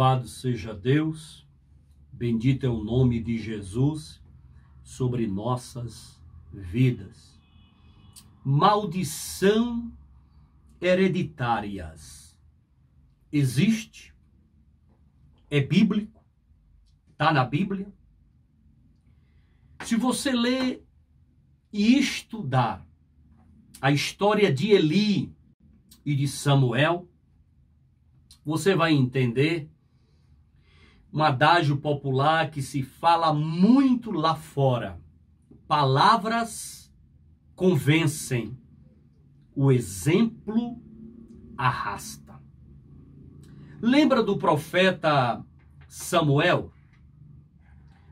Louvado seja Deus, bendito é o nome de Jesus sobre nossas vidas. Maldição hereditárias. Existe? É bíblico? Está na Bíblia? Se você ler e estudar a história de Eli e de Samuel, você vai entender um adágio popular que se fala muito lá fora. Palavras convencem, o exemplo arrasta. Lembra do profeta Samuel?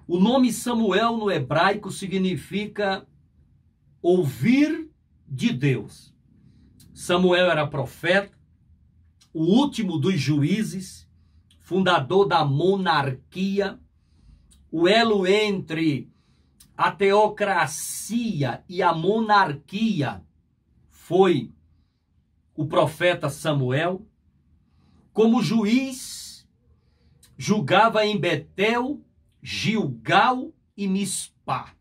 O nome Samuel no hebraico significa ouvir de Deus. Samuel era profeta, o último dos juízes, fundador da monarquia, o elo entre a teocracia e a monarquia foi o profeta Samuel. Como juiz, julgava em Betel, Gilgal e Mispá.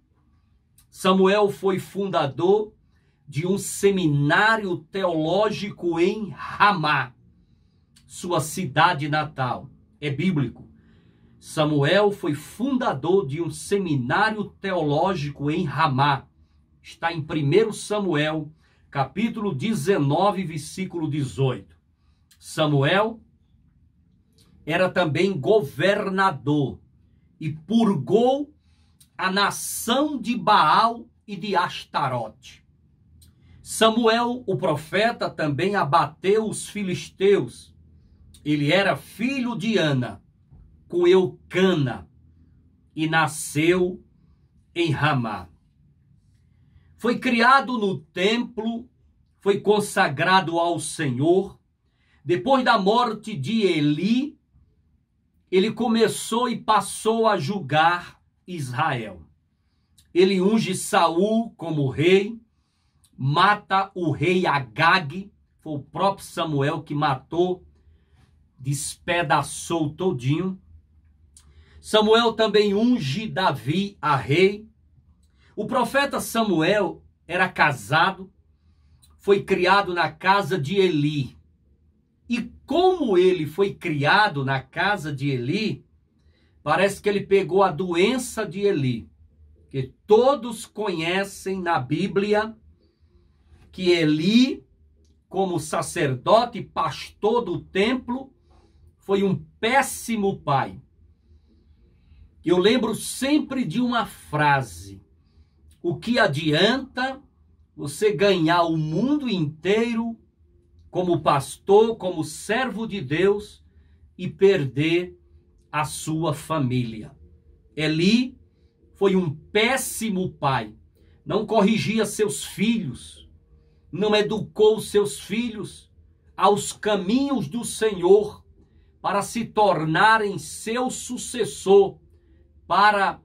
Samuel foi fundador de um seminário teológico em Ramá, sua cidade natal. É bíblico. Samuel foi fundador de um seminário teológico em Ramá. Está em 1 Samuel, capítulo 19, versículo 18. Samuel era também governador e purgou a nação de Baal e de Astarote. Samuel, o profeta, também abateu os filisteus. Ele era filho de Ana, com Eucana, e nasceu em Ramá. Foi criado no templo, foi consagrado ao Senhor. Depois da morte de Eli, ele começou e passou a julgar Israel. Ele unge Saul como rei, mata o rei Agag, foi o próprio Samuel que matou, despedaçou todinho. Samuel também unge Davi a rei. O profeta Samuel era casado, foi criado na casa de Eli. E como ele foi criado na casa de Eli, parece que ele pegou a doença de Eli. Que todos conhecem na Bíblia que Eli, como sacerdote e pastor do templo, foi um péssimo pai. Eu lembro sempre de uma frase: o que adianta você ganhar o mundo inteiro como pastor, como servo de Deus, e perder a sua família? Eli foi um péssimo pai. Não corrigia seus filhos, não educou seus filhos aos caminhos do Senhor para se tornarem seu sucessor, para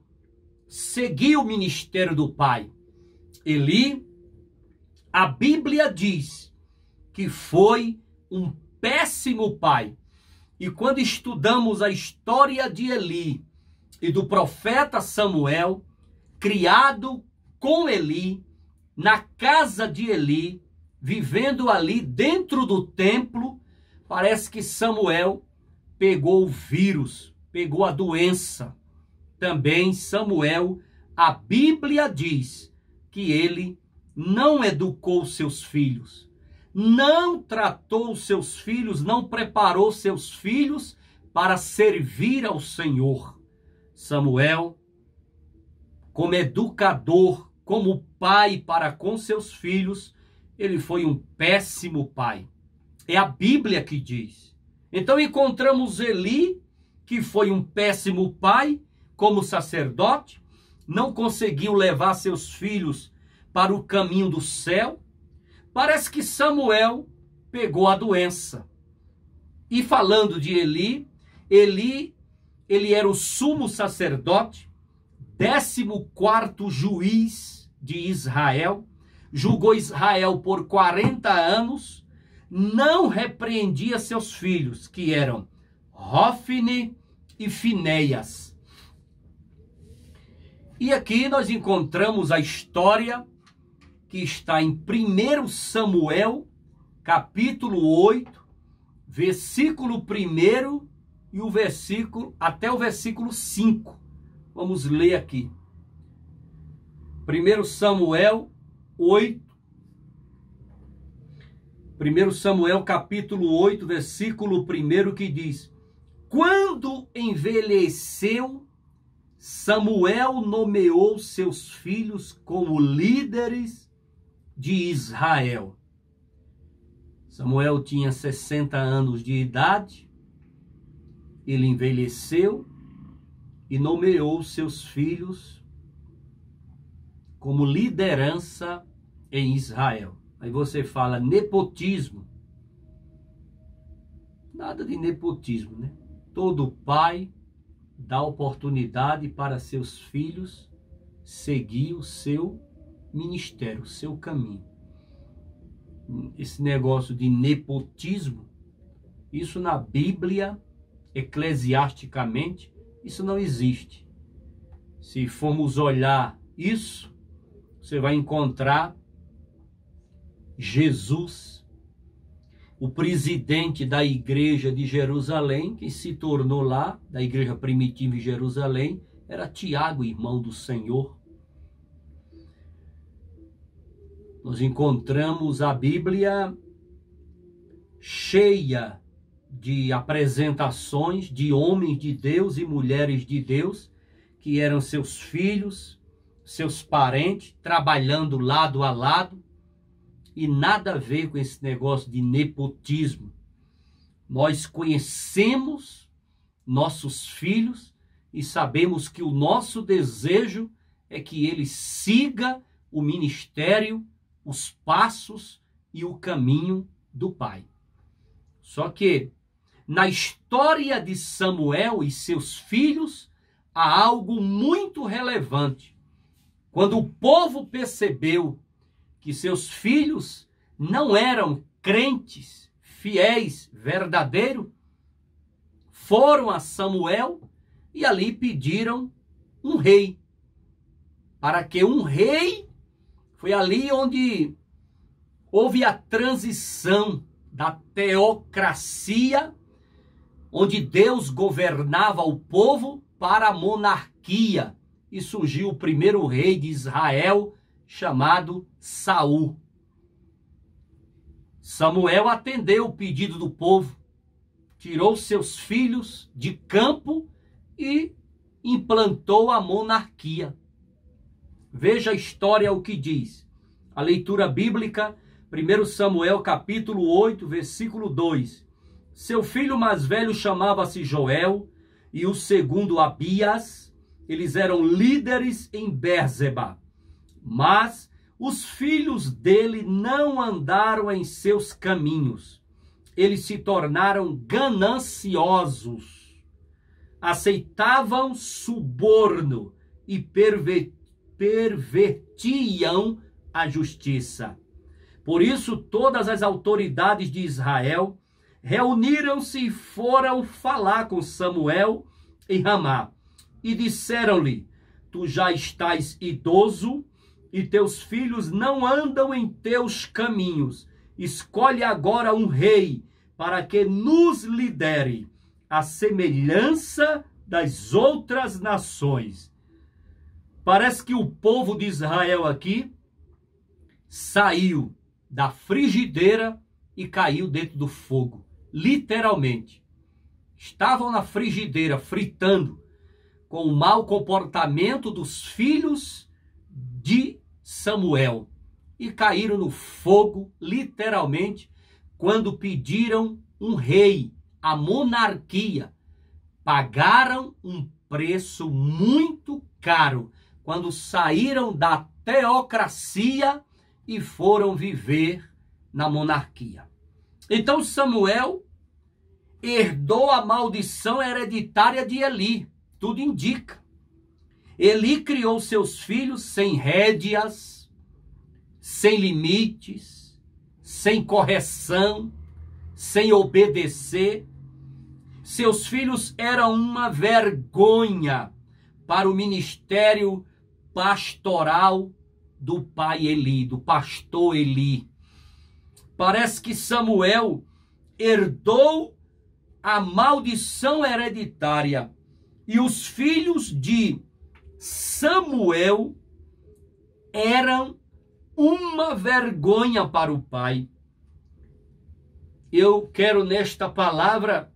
seguir o ministério do pai. Eli, a Bíblia diz que foi um péssimo pai. E quando estudamos a história de Eli e do profeta Samuel, criado com Eli, na casa de Eli, vivendo ali dentro do templo, parece que Samuel pegou o vírus, pegou a doença. Também Samuel, a Bíblia diz que ele não educou seus filhos, não tratou seus filhos, não preparou seus filhos para servir ao Senhor. Samuel, como educador, como pai para com seus filhos, ele foi um péssimo pai. É a Bíblia que diz. Então encontramos Eli, que foi um péssimo pai, como sacerdote, não conseguiu levar seus filhos para o caminho do céu. Parece que Samuel pegou a doença. E falando de Eli, ele era o sumo sacerdote, 14º juiz de Israel, julgou Israel por 40 anos, não repreendia seus filhos, que eram Hófni e Finéias. E aqui nós encontramos a história que está em 1 Samuel, capítulo 8, versículo 1 e até o versículo 5. Vamos ler aqui. 1 Samuel 8. 1 Samuel capítulo 8, versículo 1, que diz: Quando envelheceu, Samuel nomeou seus filhos como líderes de Israel. Samuel tinha 60 anos de idade, ele envelheceu e nomeou seus filhos como liderança em Israel. Aí você fala nepotismo. Nada de nepotismo, né? Todo pai dá oportunidade para seus filhos seguir o seu ministério, o seu caminho. Esse negócio de nepotismo, isso na Bíblia, eclesiasticamente, isso não existe. Se formos olhar isso, você vai encontrar Jesus, o presidente da igreja de Jerusalém, que se tornou lá, da igreja primitiva em Jerusalém, era Tiago, irmão do Senhor. Nós encontramos a Bíblia cheia de apresentações de homens de Deus e mulheres de Deus, que eram seus filhos, seus parentes, trabalhando lado a lado, e nada a ver com esse negócio de nepotismo. Nós conhecemos nossos filhos e sabemos que o nosso desejo é que ele siga o ministério, os passos e o caminho do Pai. Só que na história de Samuel e seus filhos há algo muito relevante. Quando o povo percebeu que seus filhos não eram crentes, fiéis, verdadeiros, foram a Samuel e ali pediram um rei. Para que um rei, foi ali onde houve a transição da teocracia, onde Deus governava o povo, para a monarquia. E surgiu o primeiro rei de Israel, chamado Saul. Samuel atendeu o pedido do povo, tirou seus filhos de campo e implantou a monarquia. Veja a história o que diz. A leitura bíblica, 1 Samuel capítulo 8, versículo 2. Seu filho mais velho chamava-se Joel e o segundo Abias. Eles eram líderes em Berzeba. Mas os filhos dele não andaram em seus caminhos. Eles se tornaram gananciosos. Aceitavam suborno e pervertiam a justiça. Por isso, todas as autoridades de Israel reuniram-se e foram falar com Samuel em Ramá. E disseram-lhe: Tu já estás idoso e teus filhos não andam em teus caminhos. Escolhe agora um rei para que nos lidere, à semelhança das outras nações. Parece que o povo de Israel aqui saiu da frigideira e caiu dentro do fogo. Literalmente. Estavam na frigideira fritando com o mau comportamento dos filhos de Samuel. E caíram no fogo, literalmente, quando pediram um rei, a monarquia. Pagaram um preço muito caro quando saíram da teocracia e foram viver na monarquia. Então Samuel herdou a maldição hereditária de Eli. Tudo indica. Eli criou seus filhos sem rédeas, sem limites, sem correção, sem obedecer. Seus filhos eram uma vergonha para o ministério pastoral do pai Eli, do pastor Eli. Parece que Samuel herdou a maldição hereditária e os filhos de Samuel eram uma vergonha para o pai. Eu quero nesta palavra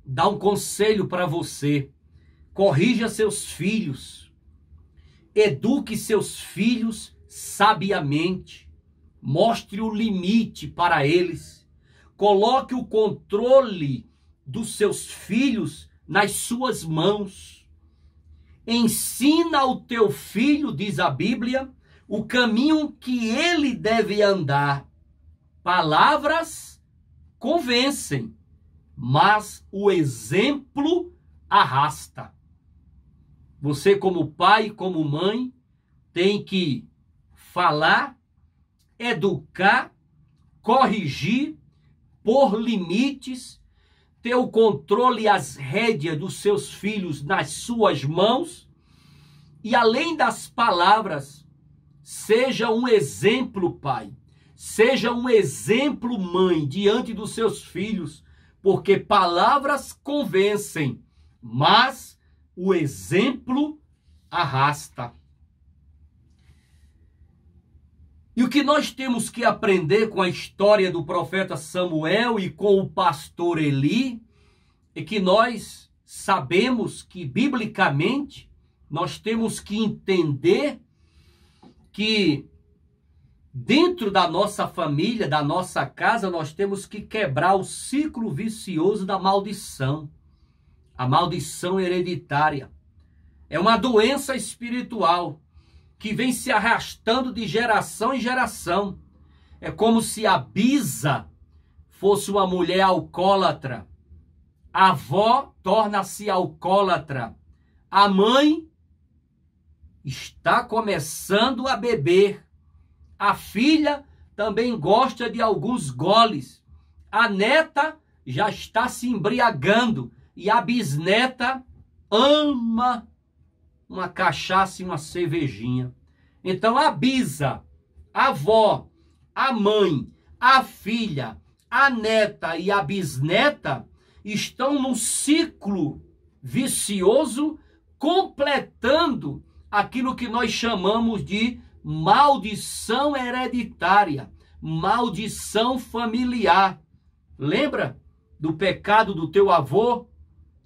dar um conselho para você. Corrija seus filhos. Eduque seus filhos sabiamente. Mostre o limite para eles. Coloque o controle dos seus filhos nas suas mãos. Ensina ao teu filho, diz a Bíblia, o caminho que ele deve andar. Palavras convencem, mas o exemplo arrasta. Você, como pai, como mãe, tem que falar, educar, corrigir, pôr limites, ter o controle e as rédeas dos seus filhos nas suas mãos. E além das palavras, seja um exemplo, pai. Seja um exemplo, mãe, diante dos seus filhos, porque palavras convencem, mas o exemplo arrasta. E o que nós temos que aprender com a história do profeta Samuel e com o pastor Eli é que nós sabemos que, biblicamente, nós temos que entender que dentro da nossa família, da nossa casa, nós temos que quebrar o ciclo vicioso da maldição. A maldição hereditária é uma doença espiritual que vem se arrastando de geração em geração. É como se a bisa fosse uma mulher alcoólatra. A avó torna-se alcoólatra. A mãe está começando a beber. A filha também gosta de alguns goles. A neta já está se embriagando. E a bisneta ama uma cachaça e uma cervejinha. Então a bisa, a avó, a mãe, a filha, a neta e a bisneta estão num ciclo vicioso, completando aquilo que nós chamamos de maldição hereditária, maldição familiar. Lembra do pecado do teu avô,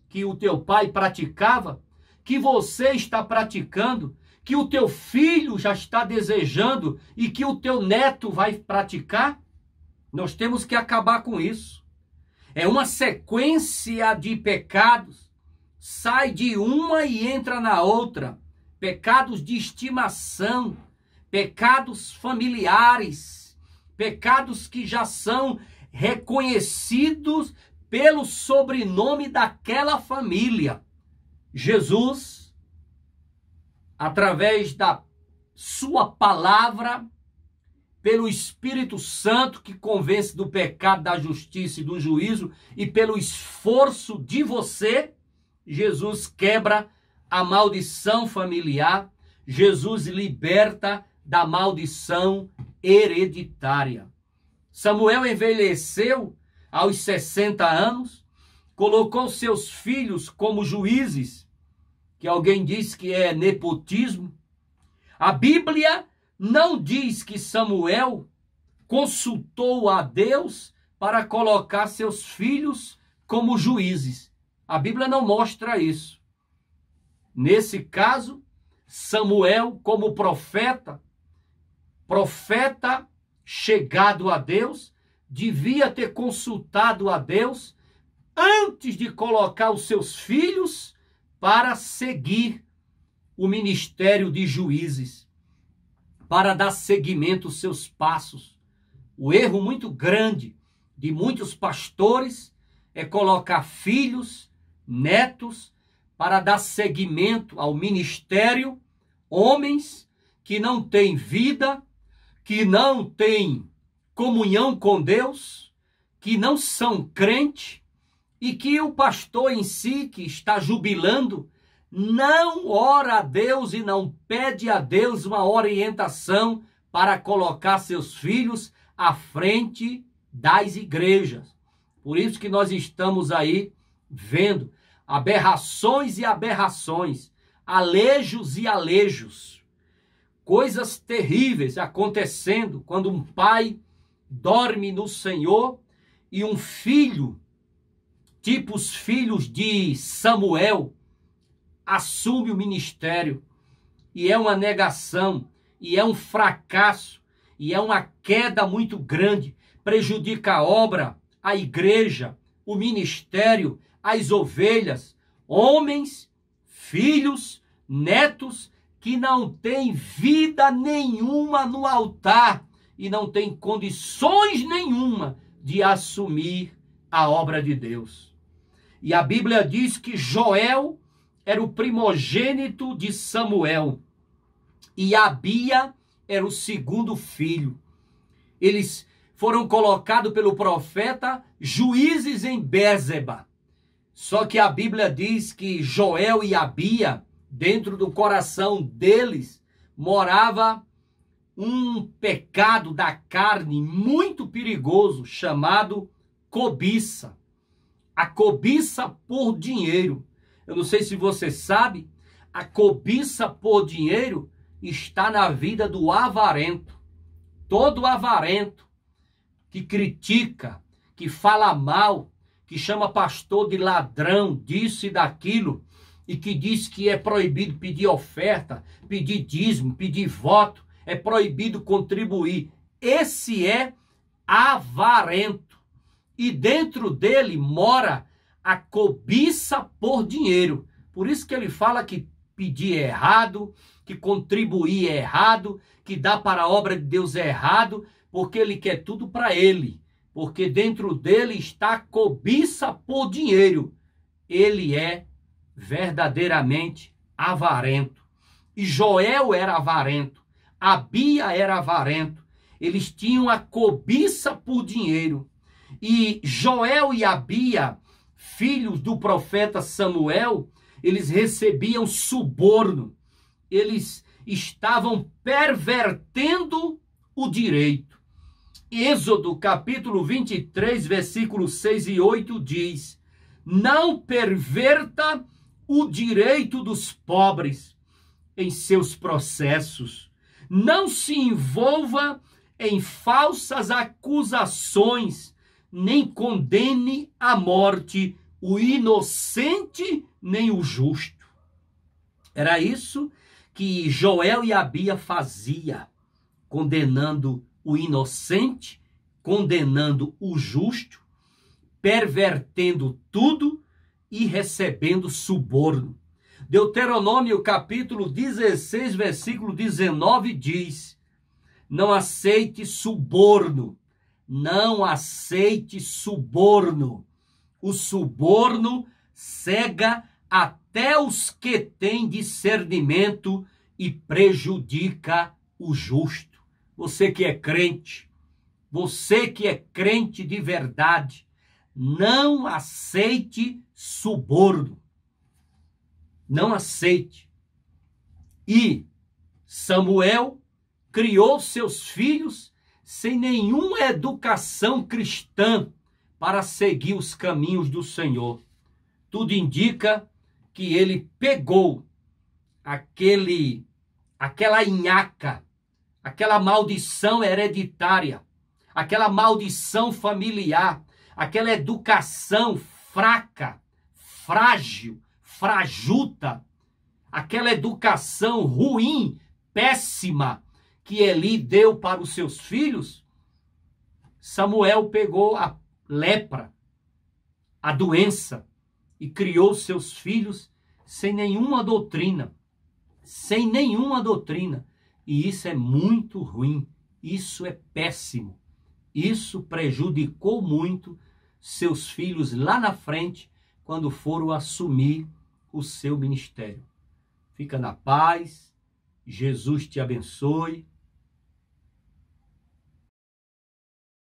que o teu pai praticava, que você está praticando, que o teu filho já está desejando e que o teu neto vai praticar? Nós temos que acabar com isso. É uma sequência de pecados, sai de uma e entra na outra. Pecados de estimação, pecados familiares, pecados que já são reconhecidos pelo sobrenome daquela família. Jesus, através da sua palavra, pelo Espírito Santo que convence do pecado, da justiça e do juízo, e pelo esforço de você, Jesus quebra a maldição familiar, Jesus liberta da maldição hereditária. Samuel envelheceu aos 60 anos, colocou seus filhos como juízes, que alguém diz que é nepotismo. A Bíblia não diz que Samuel consultou a Deus para colocar seus filhos como juízes. A Bíblia não mostra isso. Nesse caso, Samuel, como profeta chegado a Deus, devia ter consultado a Deus antes de colocar os seus filhos para seguir o ministério de juízes, para dar seguimento aos seus passos. O erro muito grande de muitos pastores é colocar filhos, netos, para dar seguimento ao ministério, homens que não têm vida, que não têm comunhão com Deus, que não são crentes e que o pastor em si, que está jubilando, não ora a Deus e não pede a Deus uma orientação para colocar seus filhos à frente das igrejas. Por isso que nós estamos aí vendo aberrações e aberrações, alejos e alejos, coisas terríveis acontecendo quando um pai dorme no Senhor e um filho, tipo os filhos de Samuel, assume o ministério, e é uma negação, e é um fracasso, e é uma queda muito grande, prejudica a obra, a igreja, o ministério, as ovelhas, homens, filhos, netos, que não têm vida nenhuma no altar e não têm condições nenhuma de assumir a obra de Deus. E a Bíblia diz que Joel era o primogênito de Samuel e Abia era o segundo filho. Eles foram colocados pelo profeta juízes em Bérseba. Só que a Bíblia diz que Joel e Abia, dentro do coração deles, morava um pecado da carne muito perigoso, chamado cobiça. A cobiça por dinheiro. Eu não sei se você sabe, a cobiça por dinheiro está na vida do avarento. Todo avarento que critica, que fala mal, que chama pastor de ladrão, disso e daquilo, e que diz que é proibido pedir oferta, pedir dízimo, pedir voto, é proibido contribuir. Esse é avarento. E dentro dele mora a cobiça por dinheiro. Por isso que ele fala que pedir é errado, que contribuir é errado, que dar para a obra de Deus é errado, porque ele quer tudo para ele. Porque dentro dele está a cobiça por dinheiro. Ele é verdadeiramente avarento. E Joel era avarento. Abia era avarento. Eles tinham a cobiça por dinheiro. E Joel e Abia, filhos do profeta Samuel, eles recebiam suborno. Eles estavam pervertendo o direito. Êxodo capítulo 23, versículos 6 e 8 diz: não perverta o direito dos pobres em seus processos. Não se envolva em falsas acusações, nem condene à morte o inocente nem o justo. Era isso que Joel e Abia fazia, condenando o inocente, condenando o justo, pervertendo tudo e recebendo suborno. Deuteronômio capítulo 16, versículo 19 diz: não aceite suborno, não aceite suborno. O suborno cega até os que têm discernimento e prejudica o justo. Você que é crente de verdade, não aceite suborno. Não aceite. E Samuel criou seus filhos sem nenhuma educação cristã para seguir os caminhos do Senhor. Tudo indica que ele pegou aquela nhaca, aquela maldição hereditária, aquela maldição familiar, aquela educação fraca, frágil, frajuta, aquela educação ruim, péssima, que Eli deu para os seus filhos. Samuel pegou a lepra, a doença, e criou seus filhos sem nenhuma doutrina. Sem nenhuma doutrina. E isso é muito ruim. Isso é péssimo. Isso prejudicou muito seus filhos lá na frente, quando foram assumir o seu ministério. Fica na paz. Jesus te abençoe.